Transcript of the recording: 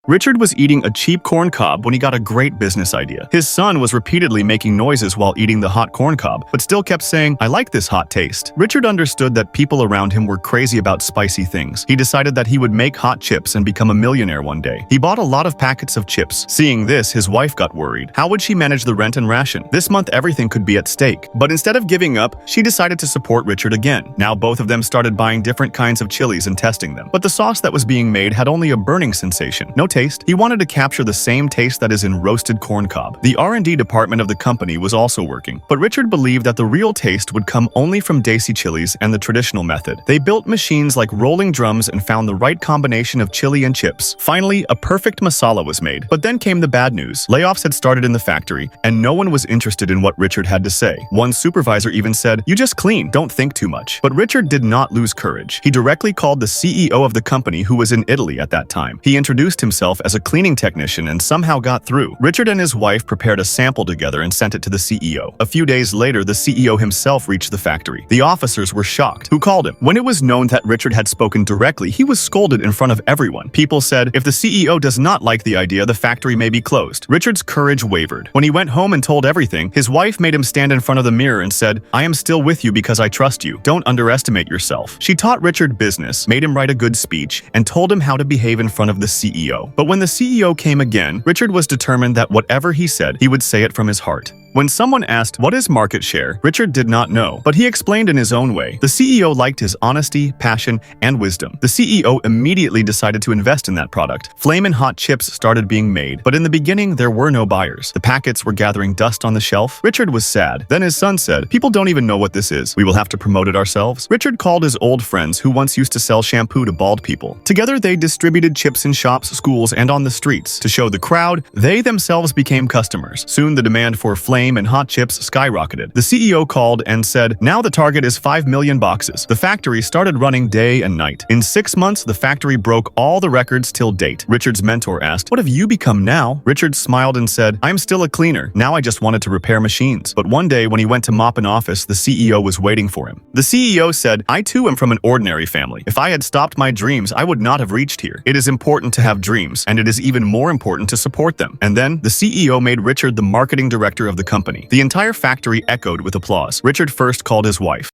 Richard was eating a cheap corn cob when he got a great business idea. His son was repeatedly making noises while eating the hot corn cob, but still kept saying, "I like this hot taste." Richard understood that people around him were crazy about spicy things. He decided that he would make hot chips and become a millionaire one day. He bought a lot of packets of chips. Seeing this, his wife got worried. How would she manage the rent and ration? This month everything could be at stake. But instead of giving up, she decided to support Richard again. Now both of them started buying different kinds of chilies and testing them. But the sauce that was being made had only a burning sensation. No taste. He wanted to capture the same taste that is in roasted corn cob. The R&D department of the company was also working, but Richard believed that the real taste would come only from desi chilies and the traditional method. They built machines like rolling drums and found the right combination of chili and chips. Finally, a perfect masala was made. But then came the bad news. Layoffs had started in the factory, and no one was interested in what Richard had to say. One supervisor even said, "You just clean, don't think too much." But Richard did not lose courage. He directly called the CEO of the company, who was in Italy at that time. He introduced himself as a cleaning technician and somehow got through. Richard and his wife prepared a sample together and sent it to the CEO. A few days later, the CEO himself reached the factory. The officers were shocked. Who called him? When it was known that Richard had spoken directly, he was scolded in front of everyone. People said, if the CEO does not like the idea, the factory may be closed. Richard's courage wavered. When he went home and told everything, his wife made him stand in front of the mirror and said, "I am still with you because I trust you. Don't underestimate yourself." She taught Richard business, made him write a good speech, and told him how to behave in front of the CEO. But when the CEO came again, Richard was determined that whatever he said, he would say it from his heart. When someone asked, "What is market share?" Richard did not know, but he explained in his own way. The CEO liked his honesty, passion, and wisdom. The CEO immediately decided to invest in that product. Flamin' Hot chips started being made, but in the beginning, there were no buyers. The packets were gathering dust on the shelf. Richard was sad. Then his son said, "People don't even know what this is. We will have to promote it ourselves." Richard called his old friends who once used to sell shampoo to bald people. Together, they distributed chips in shops, schools, and on the streets. To show the crowd, they themselves became customers. Soon, the demand for Flame and hot chips skyrocketed. The CEO called and said, "Now the target is 5 million boxes." The factory started running day and night. In 6 months, the factory broke all the records till date. Richard's mentor asked, "What have you become now?" Richard smiled and said, "I'm still a cleaner. Now I just wanted to repair machines." But one day when he went to mop an office, the CEO was waiting for him. The CEO said, "I too am from an ordinary family. If I had stopped my dreams, I would not have reached here. It is important to have dreams, and it is even more important to support them." And then the CEO made Richard the marketing director of the company. The entire factory echoed with applause. Richard first called his wife.